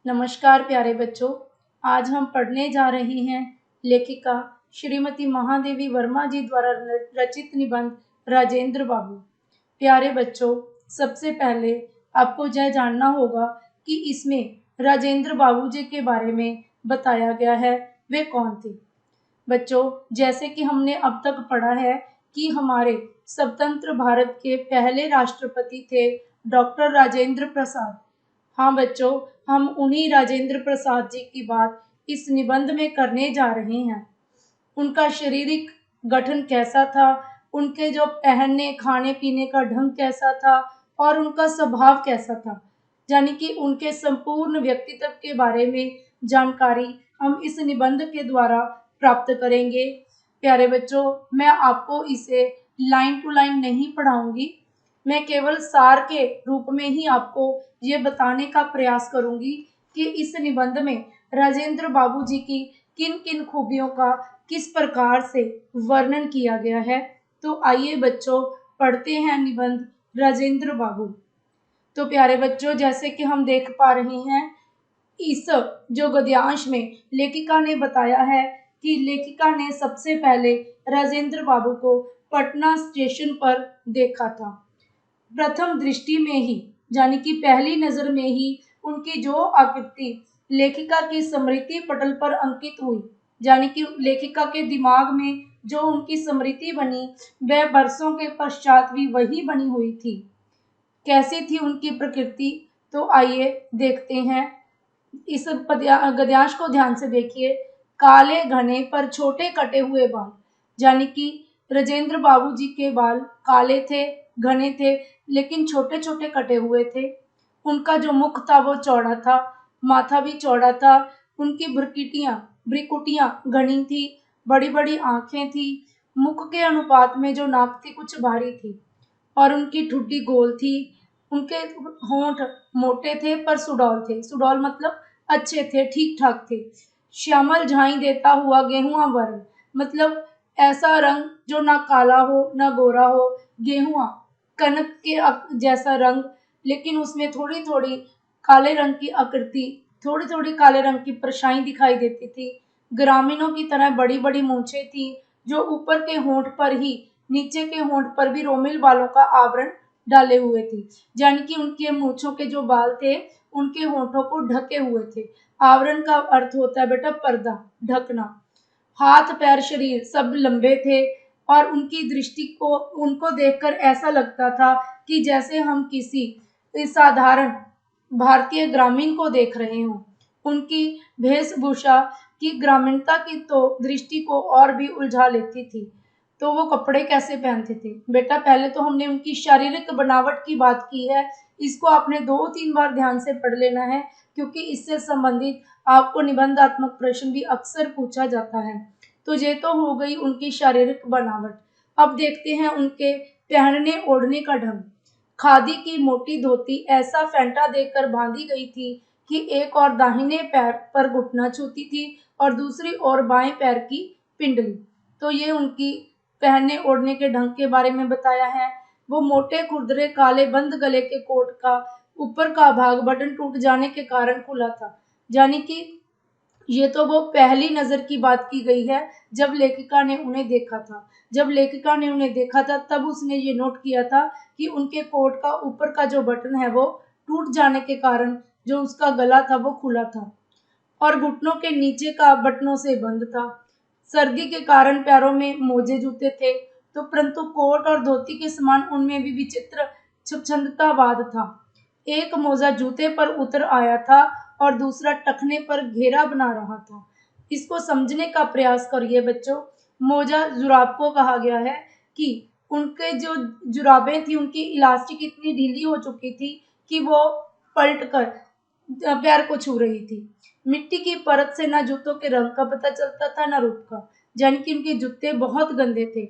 नमस्कार प्यारे बच्चों। आज हम पढ़ने जा रहे हैं लेखिका श्रीमती महादेवी वर्मा जी द्वारा रचित निबंध राजेंद्र बाबू। प्यारे बच्चों, सबसे पहले आपको यह जानना होगा कि इसमें राजेंद्र बाबू जी के बारे में बताया गया है वे कौन थे। बच्चों, जैसे कि हमने अब तक पढ़ा है कि हमारे स्वतंत्र भारत के पहले राष्ट्रपति थे डॉक्टर राजेंद्र प्रसाद। हाँ बच्चों, हम उन्हीं राजेंद्र प्रसाद जी की बात इस निबंध में करने जा रहे हैं। उनका शारीरिक गठन कैसा था, उनके जो पहनने खाने पीने का ढंग कैसा था और उनका स्वभाव कैसा था, यानी कि उनके संपूर्ण व्यक्तित्व के बारे में जानकारी हम इस निबंध के द्वारा प्राप्त करेंगे। प्यारे बच्चों, मैं आपको इसे लाइन टू लाइन नहीं पढ़ाऊंगी, मैं केवल सार के रूप में ही आपको ये बताने का प्रयास करूंगी कि इस निबंध में राजेंद्र बाबू जी की किन किन खूबियों का किस प्रकार से वर्णन किया गया है। तो आइए बच्चों, पढ़ते हैं निबंध राजेंद्र बाबू। तो प्यारे बच्चों, जैसे कि हम देख पा रहे हैं, इस जो गद्यांश में लेखिका ने बताया है कि लेखिका ने सबसे पहले राजेंद्र बाबू को पटना स्टेशन पर देखा था। प्रथम दृष्टि में ही, यानी कि पहली नजर में ही उनकी जो आकृति लेखिका की स्मृति पटल पर अंकित हुई, यानी कि लेखिका के दिमाग में जो उनकी स्मृति बनी वह वर्षों के पश्चात भी वही बनी हुई थी। कैसी थी उनकी प्रकृति, तो आइए देखते हैं। इस गद्यांश को ध्यान से देखिए। काले घने पर छोटे कटे हुए बाल, यानी कि राजेंद्र बाबू जी के बाल काले थे, घने थे, लेकिन छोटे छोटे कटे हुए थे। उनका जो मुख था वो चौड़ा था, माथा भी चौड़ा था। उनकी भ्रिकुटियां घनी थी, बड़ी बड़ी आंखें थी। मुख के अनुपात में जो नाक थी कुछ भारी थी और उनकी ठुड्डी गोल थी। उनके होंठ मोटे थे पर सुडौल थे। सुडौल मतलब अच्छे थे, ठीक ठाक थे। श्यामल झाई देता हुआ गेहुआ वर्ण, मतलब ऐसा रंग जो ना काला हो ना गोरा हो, गेहुआ कनक के जैसा रंग, लेकिन उसमें थोड़ी थोड़ी काले रंग की आकृति, थोड़ी थोड़ी काले रंग की परछाई दिखाई देती थी। ग्रामीणों की तरह बड़ी बड़ी मूछें थी जो ऊपर के होंठ पर ही, नीचे के होंठ पर भी रोमिल बालों का आवरण डाले हुए थे, यानी कि उनके मूछों के जो बाल थे उनके होंठों को ढके हुए थे। आवरण का अर्थ होता है बेटा पर्दा, ढकना। हाथ पैर शरीर सब लंबे थे और उनकी दृष्टि को, उनको देखकर ऐसा लगता था कि जैसे हम किसी साधारण भारतीय ग्रामीण को देख रहे हों। उनकी वेशभूषा की ग्रामीणता की तो दृष्टि को और भी उलझा लेती थी। तो वो कपड़े कैसे पहनते थे बेटा, पहले तो हमने उनकी शारीरिक बनावट की बात की है। इसको आपने 2-3 बार ध्यान से पढ़ लेना है, क्योंकि इससे संबंधित आपको निबंधात्मक प्रश्न भी अक्सर पूछा जाता है। तो ये तो हो गई उनकी शारीरिक बनावट। अब देखते हैं उनके पहनने ओढ़ने का ढंग। खादी की मोटी धोती ऐसा फेंटा देकर बांधी गई थी कि एक और दाहिने पैर पर घुटना छूती थी और दूसरी ओर बाएं पैर की पिंडली। तो ये उनकी पहनने ओढ़ने के ढंग के बारे में बताया है। वो मोटे खुरदरे काले बंद गले के कोट का ऊपर का भाग बटन टूट जाने के कारण खुला था, यानी कि ये तो वो पहली नजर की बात की गई है जब लेखिका ने उन्हें देखा था। जब लेखिका ने उन्हें देखा था तब उसने ये नोट किया था कि उनके कोट का ऊपर का जो बटन है वो टूट जाने के कारण जो उसका गला था वो खुला था और घुटनों के नीचे का बटनों से बंद था। सर्दी के कारण पैरों में मोजे जूते थे, तो परंतु कोट और धोती के समान उनमें भी विचित्र छंदतावाद था। एक मोजा जूते पर उतर आया था और दूसरा टखने पर घेरा बना रहा था। इसको समझने का प्रयास करिए बच्चों। मोजा जुराब को कहा गया है कि उनके जो जुराबें थी उनकी इलास्टिक इतनी ढीली हो चुकी थी कि वो पलट कर पैर को छू रही थी। मिट्टी की परत से ना जूतों के रंग का पता चलता था ना रूप का, यानी कि उनके जूते बहुत गंदे थे।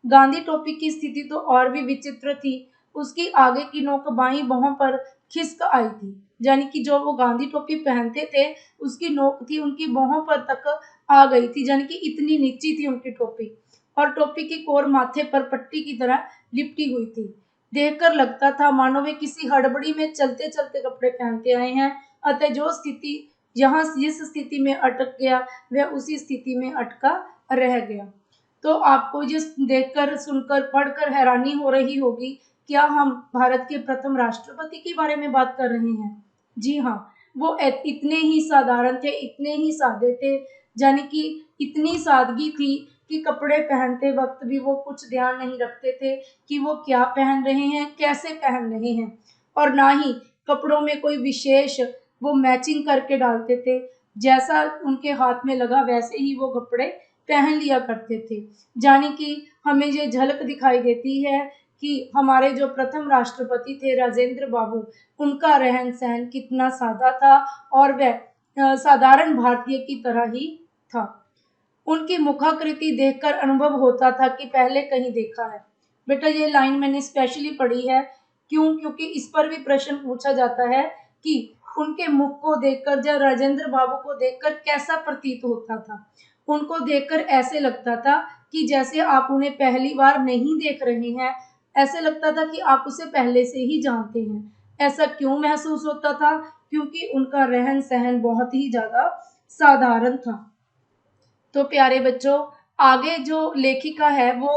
गांधी टोपी की स्थिति तो और भी विचित्र थी। उसकी आगे की नोक बाईं बाहों पर खिसक आई थी, यानी कि जो वो गांधी टोपी पहनते थे उसकी नोक थी उनकी बाहों पर तक आ गई थी, यानी कि इतनी नीची थी उनकी टोपी। और टोपी की कोर माथे पर पट्टी की तरह लिपटी हुई थी। देखकर लगता था मानो वे किसी हड़बड़ी में चलते चलते कपड़े पहनते आए हैं। अतः जो स्थिति यहाँ जिस स्थिति में अटक गया वह उसी स्थिति में अटका रह गया। तो आपको ये देखकर, सुनकर, पढ़कर हैरानी हो रही होगी, क्या हम भारत के प्रथम राष्ट्रपति के बारे में बात कर रहे हैं? जी हाँ, वो इतने ही साधारण थे, इतने ही सादे थे, यानी कि इतनी सादगी थी कि कपड़े पहनते वक्त भी वो कुछ ध्यान नहीं रखते थे कि वो क्या पहन रहे हैं, कैसे पहन रहे हैं, और ना ही कपड़ों में कोई विशेष वो मैचिंग करके डालते थे। जैसा उनके हाथ में लगा वैसे ही वो कपड़े पहन लिया करते थे। यानी कि हमें ये झलक दिखाई देती है कि हमारे जो प्रथम राष्ट्रपति थे राजेंद्र बाबू, उनका रहन सहन कितना सादा था और वह साधारण भारतीय की तरह ही था। उनकी मुखाकृति देखकर अनुभव होता था कि पहले कहीं देखा है। बेटा ये लाइन मैंने स्पेशली पढ़ी है, क्यों? क्योंकि इस पर भी प्रश्न पूछा जाता है कि उनके मुख को देखकर, जब राजेंद्र बाबू को देखकर कैसा प्रतीत होता था। उनको देखकर ऐसे लगता था कि जैसे आप उन्हें पहली बार नहीं देख रहे हैं, ऐसे लगता था कि आप उसे पहले से ही जानते हैं। ऐसा क्यों महसूस होता था? क्योंकि उनका रहन सहन बहुत ही ज्यादा साधारण था। तो प्यारे बच्चों, आगे जो लेखिका है वो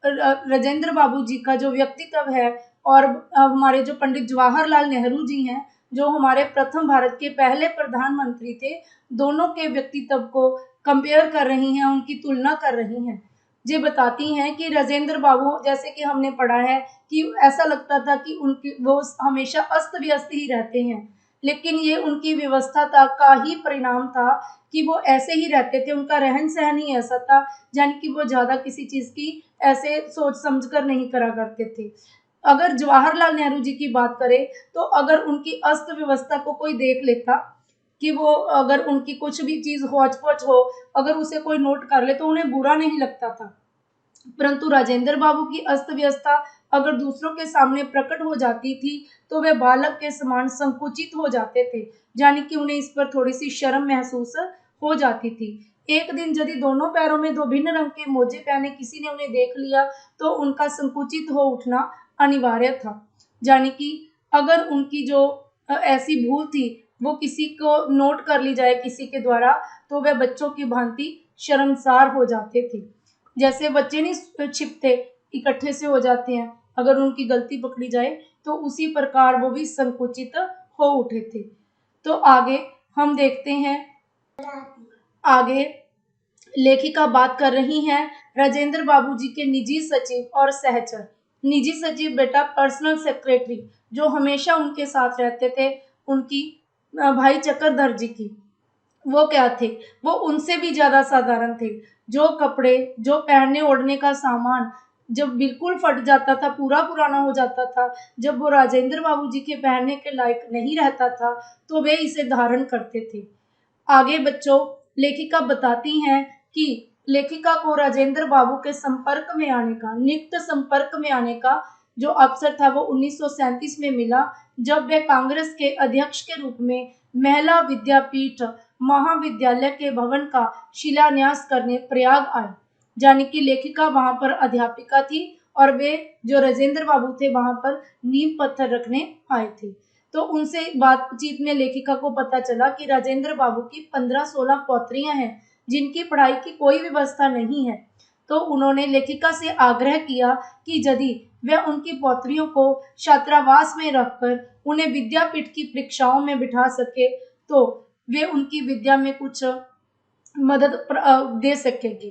राजेंद्र बाबू जी का जो व्यक्तित्व है, और हमारे जो पंडित जवाहरलाल नेहरू जी हैं, जो हमारे प्रथम भारत के पहले प्रधानमंत्री थे, दोनों के व्यक्तित्व को कंपेयर कर रही हैं, उनकी तुलना कर रही हैं। ये बताती हैं कि राजेंद्र बाबू, जैसे कि हमने पढ़ा है कि ऐसा लगता था कि उनकी वो हमेशा अस्त व्यस्त ही रहते हैं, लेकिन ये उनकी व्यवस्था का ही परिणाम था कि वो ऐसे ही रहते थे, उनका रहन सहन ही ऐसा था, यानी कि वो ज्यादा किसी चीज की ऐसे सोच समझ कर नहीं करा करते थे। अगर जवाहरलाल नेहरू जी की बात करें, तो अगर उनकी अस्त व्यवस्था को कोई देख लेता कि वो, अगर उनकी कुछ भी चीज हौच पौच हो, अगर उसे कोई नोट कर ले तो उन्हें बुरा नहीं लगता था। परंतु राजेंद्र बाबू की अस्त व्यवस्था अगर दूसरों के सामने प्रकट हो जाती थी तो वे बालक के समान संकुचित हो जाते थे, यानी कि उन्हें इस पर थोड़ी सी शर्म महसूस हो जाती थी। एक दिन यदि दोनों पैरों में दो भिन्न रंग के मोजे पहने किसी ने उन्हें देख लिया तो उनका संकुचित हो उठना अनिवार्य था। यानी कि अगर उनकी जो ऐसी भूल थी वो किसी को नोट कर ली जाए किसी के द्वारा, तो वे बच्चों की भांति शर्मसार हो जाते थे। जैसे बच्चे नहीं छिपते, इकट्ठे से हो जाते हैं, अगर उनकी गलती पकड़ी जाए तो उसी प्रकार वो भी संकुचित हो उठे थे। तो आगे हम देखते हैं, आगे लेखिका बात कर रही हैं राजेंद्र बाबू जी के निजी सचिव और सहचर। निजी सचिव बेटा पर्सनल सेक्रेटरी, जो हमेशा उनके साथ रहते थे, उनकी भाई चक्रधर जी की, वो क्या थे? वो उनसे भी ज्यादा साधारण थे। जो कपड़े, जो पहनने ओढ़ने का सामान जब बिल्कुल फट जाता था, पूरा पुराना हो जाता था, जब वो राजेंद्र बाबू जी के पहनने के लायक नहीं रहता था, तो वे इसे धारण करते थे। आगे बच्चों, लेखिका बताती हैं कि लेखिका को राजेंद्र बाबू के संपर्क में आने का, निकट संपर्क में आने का जो अवसर था वो 1937 में मिला, जब वे कांग्रेस के अध्यक्ष के रूप में महिला विद्यापीठ महाविद्यालय के भवन का शिलान्यास करने प्रयाग आए। यानी कि लेखिका वहां पर अध्यापिका थी और वे जो राजेंद्र बाबू थे वहां पर नींव पत्थर रखने आए थे। तो उनसे बातचीत में लेखिका को पता चला कि राजेंद्र बाबू की 15-16 पौत्रियां हैं जिनकी पढ़ाई की कोई व्यवस्था नहीं है। तो उन्होंने लेखिका से आग्रह किया कि यदि वह उनकी पौत्रियों को छात्रावास में रखकर उन्हें विद्यापीठ की परीक्षाओं में बिठा सके तो वे उनकी विद्या में कुछ मदद दे सकेंगे।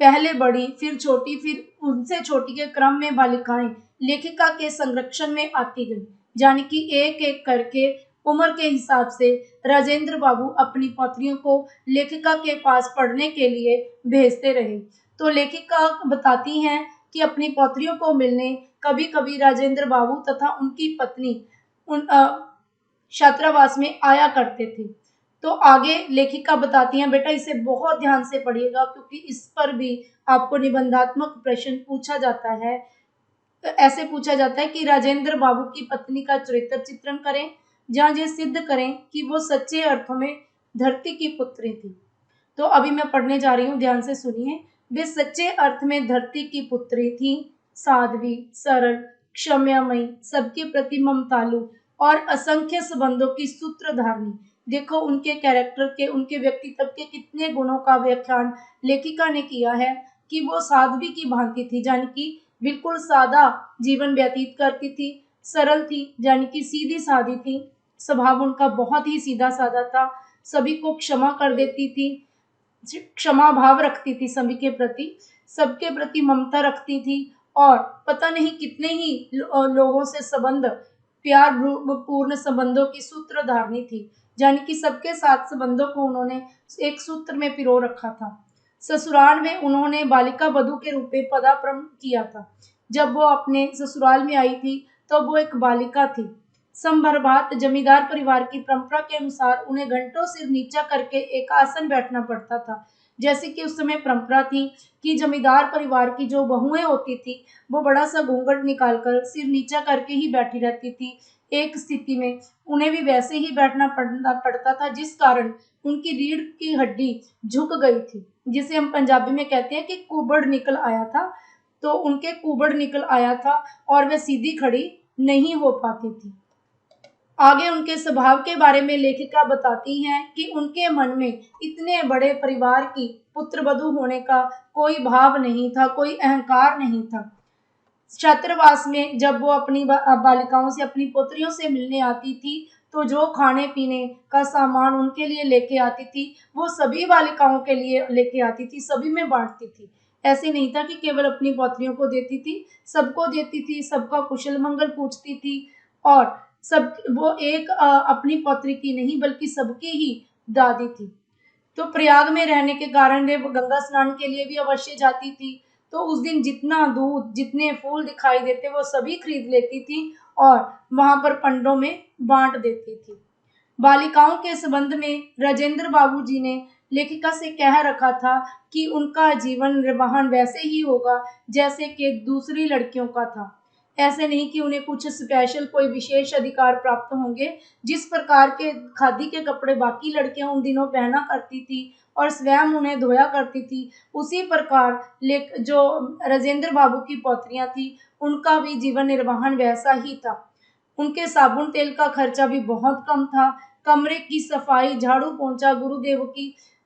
पहले बड़ी, फिर छोटी, फिर उनसे छोटी के क्रम में बालिकाएं लेखिका के संरक्षण में आती गई, यानी कि एक एक करके उम्र के हिसाब से राजेंद्र बाबू अपनी पौत्रियों को लेखिका के पास पढ़ने के लिए भेजते रहे। तो लेखिका बताती हैं कि अपनी पौत्रियों को मिलने कभी कभी राजेंद्र बाबू तथा उनकी पत्नी उन छात्रावास में आया करते थे। तो आगे लेखिका बताती हैं, बेटा इसे बहुत ध्यान से पढ़िएगा क्योंकि इस पर भी आपको निबंधात्मक प्रश्न पूछा जाता है। ऐसे पूछा जाता है कि राजेंद्र बाबू की पत्नी का चरित्र चित्रण करें, जहाँ ये सिद्ध करें कि वो सच्चे अर्थों में धरती की पुत्री थी। तो अभी मैं पढ़ने जा रही हूँ, ध्यान से सुनिए। वे सच्चे अर्थ में धरती की पुत्री थी, साध्वी, सरल, क्षम्यामयी, सबके प्रति ममतालु और असंख्य संबंधों की सूत्रधारणी। देखो उनके कैरेक्टर के, उनके व्यक्तित्व के कितने गुणों का व्याख्यान लेखिका ने किया है कि वो साध्वी की भांति थी, यानी कि बिल्कुल सादा जीवन व्यतीत करती थी, सरल थी, यानी कि सीधी सादी थी, स्वभाव उनका बहुत ही सीधा साधा था, सभी को क्षमा कर देती थी, क्षमा भाव रखती थी सभी के प्रति, सबके प्रति ममता रखती थी, और पता नहीं कितने ही लोगों से संबंध, प्यार पूर्ण संबंधों की सूत्रधारणी थी, यानी कि सबके साथ संबंधों को उन्होंने एक सूत्र में पिरो रखा था। ससुराल में उन्होंने बालिका वधू के रूप में पदार्पण किया था। जब वो अपने ससुराल में आई थी तो वो एक बालिका थी। संभरभात जमींदार परिवार की परंपरा के अनुसार उन्हें घंटों सिर नीचा करके एक आसन बैठना पड़ता था। जैसे कि उस समय परंपरा थी कि जमींदार परिवार की जो बहुएं होती थी वो बड़ा सा घूंघट निकालकर सिर नीचा करके ही बैठी रहती थी। एक स्थिति में उन्हें भी वैसे ही बैठना पड़ता था, जिस कारण उनकी रीढ़ की हड्डी झुक गई थी, जिसे हम पंजाबी में कहते हैं कि कुबड़ निकल आया था। तो उनके कुबड़ निकल आया था और वे सीधी खड़ी नहीं हो पाती थी। आगे उनके स्वभाव के बारे में लेखिका बताती हैं कि उनके मन में इतने बड़े परिवार की पुत्रवधू होने का कोई भाव नहीं था, कोई अहंकार नहीं था। छात्रावास में जब वो अपनी बालिकाओं से, अपनी पुत्रियों से मिलने आती थी, तो जो खाने पीने का सामान उनके लिए लेके आती थी वो सभी बालिकाओं के लिए लेके आती थी, सभी में बांटती थी। ऐसे नहीं था कि केवल अपनी पौत्रियों को देती थी, सबको देती थी, सबका कुशल मंगल पूछती थी, और सब वो एक अपनी पौत्री की नहीं बल्कि सबकी ही दादी थी। तो प्रयाग में रहने के कारण वे गंगा स्नान के लिए भी अवश्य जाती थी। तो उस दिन जितना दूध, जितने फूल दिखाई देते वो सभी खरीद लेती थी और वहां पर पंडों में बांट देती थी। बालिकाओं के संबंध में राजेंद्र बाबू जी ने लेखिका से कह रखा था कि उनका जीवन निर्वाहन वैसे ही होगा जैसे कि दूसरी लड़कियों का था। ऐसे नहीं कि उन्हें कुछ स्पेशल कोई विशेष अधिकार प्राप्त होंगे। जिस प्रकार के खादी के कपड़े बाकी लड़कियां उन दिनों पहना करती थी और स्वयं उन्हें धोया करती थी, उसी प्रकार जो राजेंद्र बाबू की पौत्रियां थी उनका भी जीवन निर्वाहन वैसा ही था। उनके साबुन तेल का खर्चा भी बहुत कम था। कमरे की सफाई, झाड़ू पोंछा,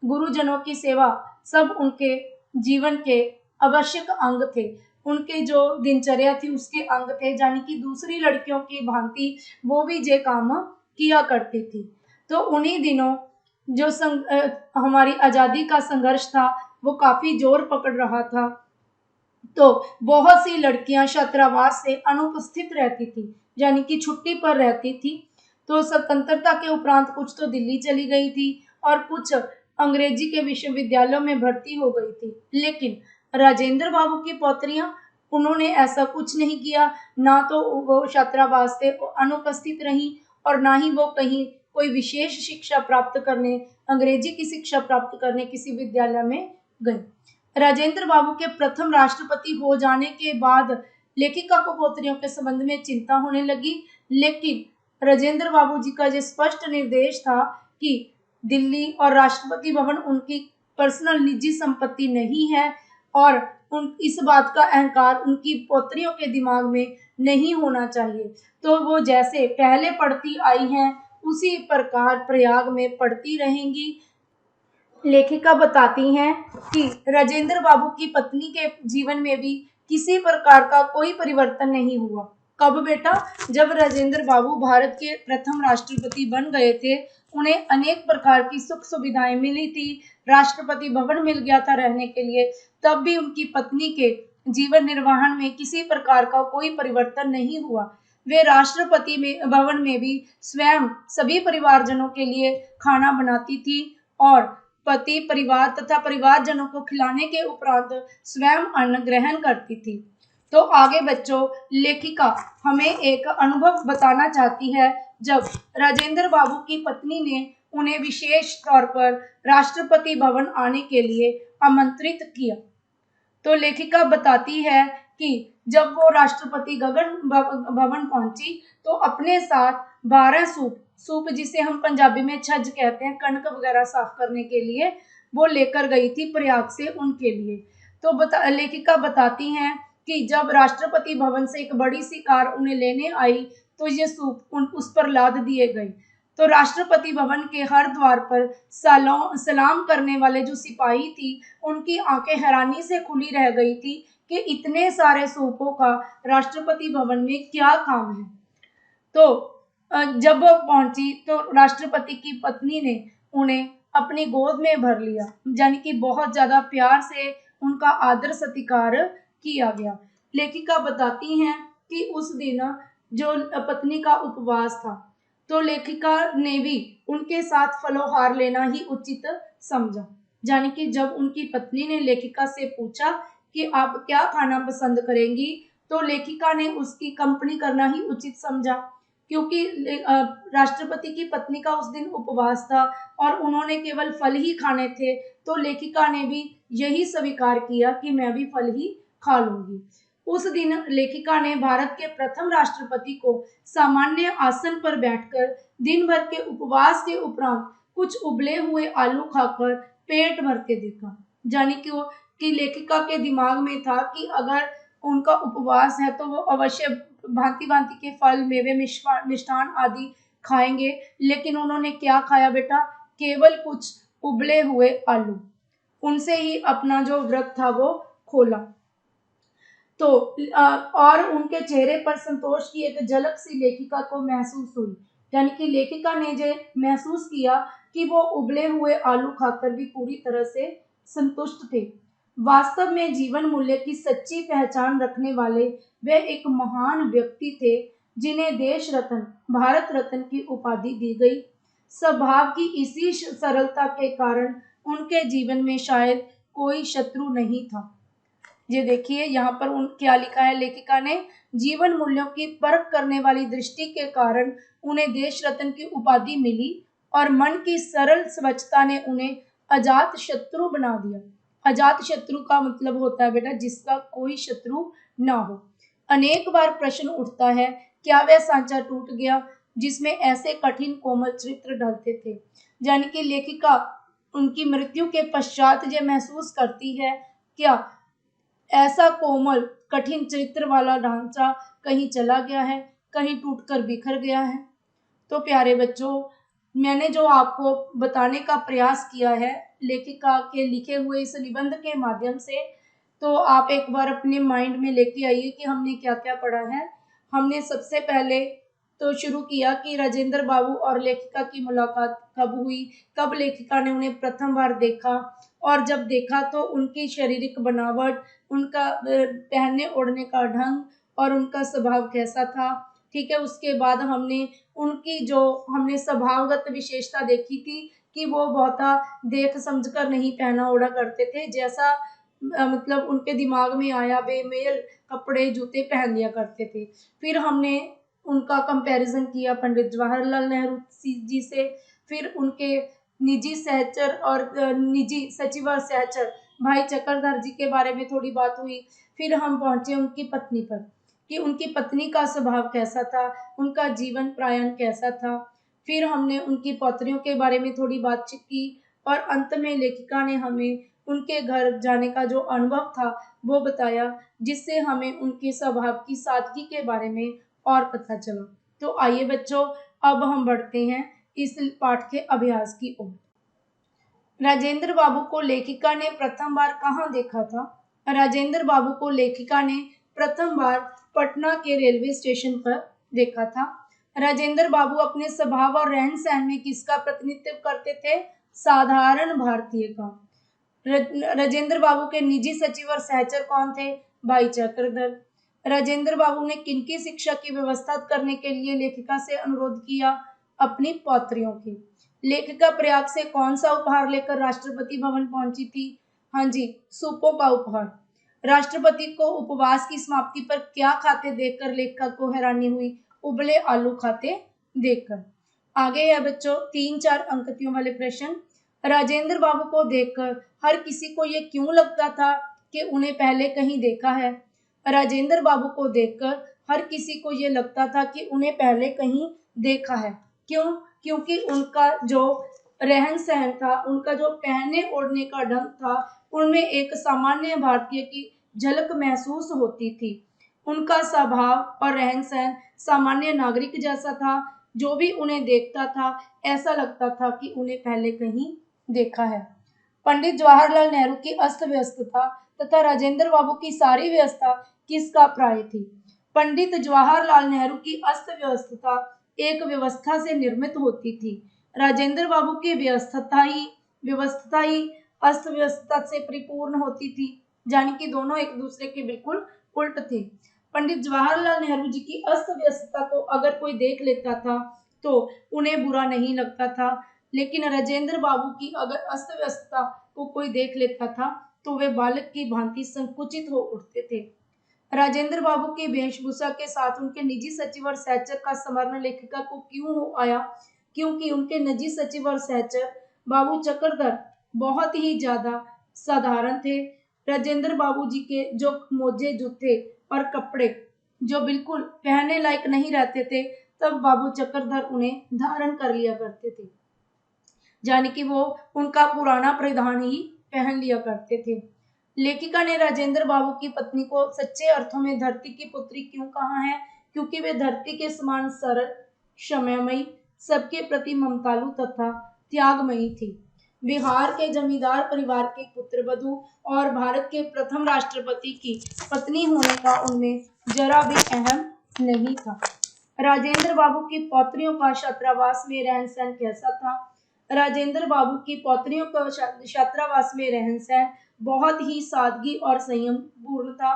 गुरुजनों की सेवा सब उनके जीवन के आवश्यक अंग थे। उनके जो दिनचर्या थी उसके अंग थे, यानी कि दूसरी लड़कियों की भांति वो भी ये काम किया करती थी। तो उन्हीं दिनों जो हमारी आजादी का संघर्ष था वो काफी जोर पकड़ रहा था। तो बहुत सी लड़कियां छात्रावास से अनुपस्थित रहती थी, यानी कि छुट्टी पर रहती थी। तो स्वतंत्रता के उपरांत कुछ तो दिल्ली चली गई थी और कुछ अंग्रेजी के विश्वविद्यालयों में भर्ती हो गई थी। लेकिन राजेंद्र बाबू की पौत्रियां, उन्होंने ऐसा कुछ नहीं किया। ना तो वो छात्रावास से अनुपस्थित रही और ना ही वो कहीं कोई विशेष शिक्षा प्राप्त करने, अंग्रेजी की शिक्षा प्राप्त करने किसी विद्यालय में गई। राजेंद्र बाबू के प्रथम राष्ट्रपति हो जाने के बाद लेखिका को पौत्रियों के संबंध में चिंता होने लगी। लेकिन राजेंद्र बाबू जी का ये स्पष्ट निर्देश था कि दिल्ली और राष्ट्रपति भवन उनकी पर्सनल निजी संपत्ति नहीं है और इस बात का अहंकार उनकी पौत्रियों के दिमाग में नहीं होना चाहिए। तो वो जैसे पहले पढ़ती आई हैं उसी प्रकार प्रयाग में पढ़ती रहेंगी। लेखिका बताती हैं कि राजेंद्र बाबू की पत्नी के जीवन में भी किसी प्रकार का कोई परिवर्तन नहीं हुआ। कब बेटा? जब राजेंद्र बाबू भारत के प्रथम राष्ट्रपति बन गए थे, उन्हें अनेक प्रकार की सुख सुविधाएं मिली थी, राष्ट्रपति भवन मिल गया था रहने के लिए, तब भी उनकी पत्नी के जीवन निर्वाहन में किसी प्रकार का कोई परिवर्तन नहीं हुआ। वे राष्ट्रपति भवन में भी स्वयं सभी परिवारजनों के लिए खाना बनाती थी और पति, परिवार तथा परिवारजनों को खिलाने के उपरांत स्वयं अन्न ग्रहण करती थी। तो आगे बच्चों, लेखिका हमें एक अनुभव बताना चाहती है जब राजेंद्र बाबू की पत्नी ने उन्हें विशेष तौर पर राष्ट्रपति भवन आने के लिए आमंत्रित किया। तो लेखिका बताती है कि जब वो राष्ट्रपति भवन पहुंची तो अपने साथ 12 सूप जिसे हम पंजाबी में छज कहते हैं, कणक वगैरह साफ करने के लिए वो लेकर गई थी प्रयाग से उनके लिए। तो लेखिका बताती हैं कि जब राष्ट्रपति भवन से एक बड़ी सी कार उन्हें लेने आई तो ये सूप उस पर लाद दिए गए। तो राष्ट्रपति भवन के हर द्वार पर सलाम करने वाले जो सिपाही थी, उनकी आंखें हैरानी से खुली रह गई थी कि इतने सारे सूपों का राष्ट्रपति भवन में क्या काम है। तो जब वो पहुंची तो राष्ट्रपति की पत्नी ने उन्हें अपनी गोद में भर लिया, यानी कि बहुत ज्यादा प्यार से उनका आदर सत्कार किया गया। लेखिका बताती हैं कि उस दिन जो पत्नी का उपवास था, तो लेखिका ने भी उनके साथ फलोहार लेना ही उचित समझा। यानी कि जब उनकी पत्नी ने लेखिका से पूछा कि आप क्या खाना पसंद करेंगी, तो लेखिका ने उसकी कंपनी करना ही उचित समझा, क्योंकि राष्ट्रपति की पत्नी का उस दिन उपवास था और उन्होंने केवल फल ही खाने थे। तो लेखिका ने भी यही स्वीकार किया कि मैं भी फल ही खा लूंगी। उस दिन लेखिका ने भारत के प्रथम राष्ट्रपति को सामान्य आसन पर बैठकर दिन भर के उपवास के उपरांत कुछ उबले हुए आलू खाकर पेट भर के देखा। यानी कि लेखिका के दिमाग में था कि अगर उनका उपवास है तो वो अवश्य भांति भांति के फल, मेवे, मिष्ठान आदि खाएंगे, लेकिन उन्होंने क्या खाया बेटा? केवल कुछ उबले हुए आलू। उनसे ही अपना जो व्रत था वो खोला। तो और उनके चेहरे पर संतोष की एक झलक सी लेखिका को महसूस हुई। यानी कि लेखिका ने जो महसूस किया कि वो उबले हुए आलू खाकर भी पूरी तरह से संतुष्ट थे। वास्तव में जीवन मूल्य की सच्ची पहचान रखने वाले वे एक महान व्यक्ति थे, जिन्हें देश रत्न, भारत रत्न की उपाधि दी गई। स्वभाव की इसी सरलता के कारण उनके जीवन में शायद कोई शत्रु नहीं था। ये देखिए यहाँ पर क्या लिखा है लेखिका ने, जीवन मूल्यों की परख करने वाली दृष्टि के कारण उन्हें देश रत्न की उपाधि मिली और मन की सरल स्वच्छता ने उन्हें अजात शत्रु बना दिया। अजात शत्रु का मतलब होता है बेटा जिसका कोई शत्रु ना हो। अनेक बार प्रश्न उठता है, क्या वह सांचा टूट गया जिसमें ऐसे कठिन कोमल चरित्र ढलते थे? यानी कि लेखिका उनकी मृत्यु के पश्चात ये महसूस करती है, क्या ऐसा कोमल कठिन चरित्र वाला ढांचा कहीं चला गया है, कहीं टूटकर बिखर गया है? तो प्यारे बच्चों, मैंने जो आपको बताने का प्रयास किया है लेखिका के लिखे हुए इस निबंध के माध्यम से, तो आप एक बार अपने माइंड में लेके आइए कि हमने क्या क्या पढ़ा है। हमने सबसे पहले तो शुरू किया कि राजेंद्र बाबू और लेखिका की मुलाकात कब हुई, कब लेखिका ने उन्हें प्रथम बार देखा, और जब देखा तो उनकी शारीरिक बनावट, उनका पहनने ओढ़ने का ढंग और उनका स्वभाव कैसा था। ठीक है, उसके बाद हमने उनकी जो हमने स्वभावगत विशेषता देखी थी कि वो बहुत देख समझकर नहीं पहना ओढ़ा करते थे, जैसा मतलब उनके दिमाग में आया बेमेल कपड़े जूते पहन लिया करते थे। फिर हमने उनका कंपैरिजन किया पंडित जवाहरलाल नेहरू जी से, फिर उनके निजी सहचर और निजी सचिव और सहचर भाई चक्रधर जी के बारे में थोड़ी बात हुई। फिर हम पहुंचे उनकी पत्नी पर कि उनकी पत्नी का स्वभाव कैसा था, उनका जीवन प्रयाण कैसा था। फिर हमने उनकी पौत्रियों के बारे में थोड़ी बातचीत की और अंत में लेखिका ने हमें उनके घर जाने का जो अनुभव था वो बताया, जिससे हमें उनके स्वभाव की सादगी के बारे में और पता चला। तो आइए बच्चों, अब हम बढ़ते हैं इस पाठ के अभ्यास की ओर। राजेंद्र बाबू को लेखिका ने प्रथम बार कहाँ देखा था? राजेंद्र बाबू को लेखिका ने प्रथम बार पटना के रेलवे स्टेशन पर देखा था। राजेंद्र बाबू अपने स्वभाव और रहन सहन में किसका प्रतिनिधित्व करते थे? साधारण भारतीय का। राजेंद्र बाबू के निजी सचिव और सहचर कौन थे? भाई चक्रधर। राजेंद्र बाबू ने किनकी शिक्षा की व्यवस्था करने के लिए लेखिका से अनुरोध किया? अपनी पौत्रियों की। लेखिका प्रयाग से कौन सा उपहार लेकर राष्ट्रपति भवन पहुंची थी? हाँ जी, सूपों का उपहार। राष्ट्रपति को उपवास की समाप्ति पर क्या खाते देखकर लेखिका को हैरानी हुई? उबले आलू खाते देखकर। आगे है बच्चों 3-4 अंकतियों वाले प्रश्न। राजेंद्र बाबू को देखकर हर किसी को ये क्यों लगता था कि उन्हें पहले कहीं देखा है? राजेंद्र बाबू को देखकर हर किसी को ये लगता था कि उन्हें पहले कहीं देखा है। क्यों? क्योंकि उनका जो रहन सहन था, उनका जो पहनने ओढ़ने का ढंग था, उनमें एक सामान्य भारतीय की झलक महसूस होती थी। उनका स्वभाव और रहन सहन सामान्य नागरिक जैसा था। जो भी उन्हें देखता था ऐसा लगता था कि उन्हें पहले कहीं देखा है। पंडित जवाहरलाल नेहरू की अस्त व्यस्तता तथा राजेंद्र बाबू की सारी व्यवस्था किसका प्राय थी? पंडित जवाहरलाल नेहरू की अस्त व्यवस्था एक व्यवस्था से निर्मित होती थी। राजेंद्र बाबू की व्यवस्था ही अस्त व्यवस्था से परिपूर्ण होती थी, यानी कि दोनों एक दूसरे के बिल्कुल उल्ट थे। पंडित जवाहरलाल नेहरू जी की अस्त व्यवस्था को अगर कोई देख लेता था तो उन्हें बुरा नहीं लगता था, लेकिन राजेंद्र बाबू की अगर अस्त व्यवस्था को कोई देख लेता था तो वे बालक की भांति संकुचित हो उठते थे। राजेंद्र बाबू की वेशभूषा के साथ उनके निजी सचिव और सहचर का स्मरण लेखिका को क्यों हो आया? क्योंकि उनके निजी सचिव और सहचर बाबू चक्रधर बहुत ही ज्यादा साधारण थे। राजेंद्र बाबू जी के जो मोजे जूते और कपड़े जो बिल्कुल पहनने लायक नहीं रहते थे, तब बाबू चक्रधर उन्हें धारण कर लिया करते थे, यानी कि वो उनका पुराना परिधान ही पहन लिया करते थे। लेखिका ने राजेंद्र बाबू की पत्नी को सच्चे अर्थों में धरती की पुत्री क्यों कहा है? क्योंकि वे धरती के समान सरल, क्षमामयी, सबके प्रति ममतालु तथा त्यागमयी थी। बिहार के जमींदार परिवार की पुत्रवधू और भारत के प्रथम राष्ट्रपति की पत्नी होने का उनमें जरा भी अहम नहीं था। राजेंद्र बाबू की पौत्रियों का छात्रावास में रहन सहन कैसा था? राजेंद्र बाबू की पौत्रियों का छात्रावास में रहन सहन बहुत ही सादगी और संयम पूर्ण था।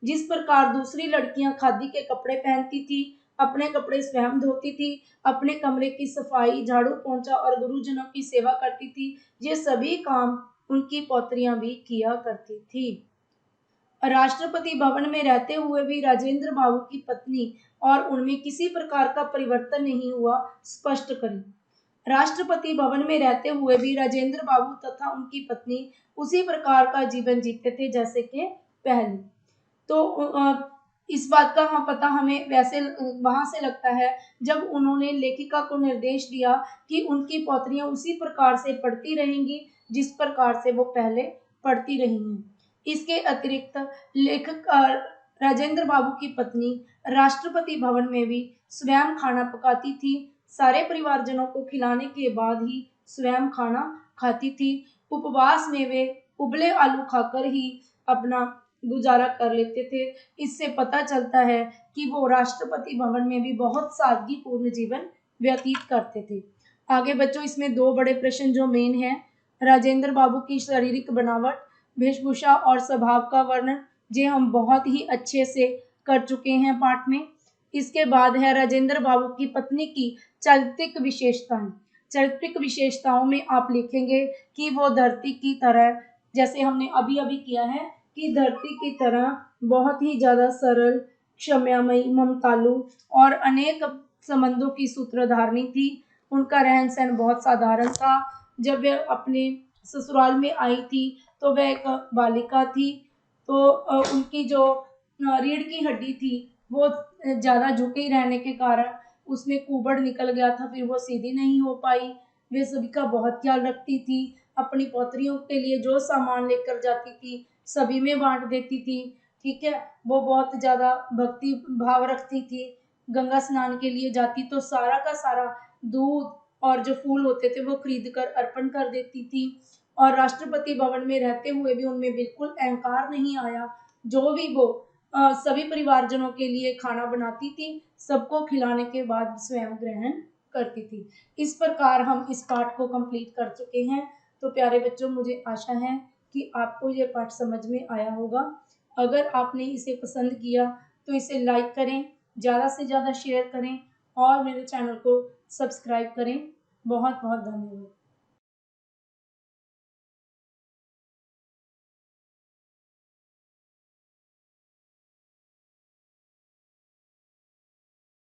जिस प्रकार दूसरी लड़कियां खादी के कपड़े पहनती थी, अपने कपड़े स्वयं धोती थी, अपने कमरे की सफाई, झाड़ू पोंछा और गुरुजनों की सेवा करती थी, ये सभी काम उनकी पौत्रियां भी किया करती थी। राष्ट्रपति भवन में रहते हुए भी राजेंद्र बाबू की पत्नी और उनमें किसी प्रकार का परिवर्तन नहीं हुआ, स्पष्ट करें। राष्ट्रपति भवन में रहते हुए भी राजेंद्र बाबू तथा उनकी पत्नी उसी प्रकार का जीवन जीते थे जैसे कि पहले। तो इस बात का पता हमें वैसे वहां से लगता है जब उन्होंने लेखिका को निर्देश दिया कि उनकी पौत्रियां उसी प्रकार से पढ़ती रहेंगी जिस प्रकार से वो पहले पढ़ती रही हैं। इसके अतिरिक्त लेखक राजेंद्र बाबू की पत्नी राष्ट्रपति भवन में भी स्वयं खाना पकाती थी। सारे परिवारजनों को खिलाने के बाद ही स्वयं खाना खाती थी। उपवास में वे उबले आलू खाकर ही अपना गुजारा कर लेते थे। इससे पता चलता है कि वो राष्ट्रपति भवन में भी बहुत सादगीपूर्ण जीवन व्यतीत करते थे। आगे बच्चों, इसमें दो बड़े प्रश्न जो मेन है, राजेंद्र बाबू की शारीरिक बनावट, वेशभूषा और स्वभाव का वर्णन, जे हम बहुत ही अच्छे से कर चुके हैं पाठ में। इसके बाद है राजेंद्र बाबू की पत्नी की चारित्रिक विशेषताएं। चारित्रिक विशेषताओं में आप लिखेंगे कि वो धरती की तरह, जैसे हमने अभी अभी किया है, कि धरती की तरह बहुत ही ज्यादा सरल, क्षमामयी, ममतालु और अनेक संबंधों की सूत्रधारणी थी। उनका रहन सहन बहुत साधारण था। जब वे अपने ससुराल में आई थी तो वह एक बालिका थी, तो उनकी जो रीढ़ की हड्डी थी वो ज्यादा झुकी रहने के कारण उसमें कुबड़ निकल गया था, फिर वो सीधी नहीं हो पाई। वे सभी का बहुत ख्याल रखती थी। अपनी पौत्रियों के लिए जो सामान लेकर जाती थी सभी में बांट देती थी। ठीक है, वो बहुत ज्यादा भक्ति भाव रखती थी। गंगा स्नान के लिए जाती तो सारा का सारा दूध और जो फूल होते थे वो खरीद कर अर्पण कर देती थी। और राष्ट्रपति भवन में रहते हुए भी उनमें बिल्कुल अहंकार नहीं आया। जो भी वो सभी परिवारजनों के लिए खाना बनाती थी, सबको खिलाने के बाद स्वयं ग्रहण करती थी। इस प्रकार हम इस पाठ को कंप्लीट कर चुके हैं। तो प्यारे बच्चों, मुझे आशा है कि आपको ये पाठ समझ में आया होगा। अगर आपने इसे पसंद किया तो इसे लाइक करें, ज़्यादा से ज़्यादा शेयर करें और मेरे चैनल को सब्सक्राइब करें। बहुत बहुत धन्यवाद।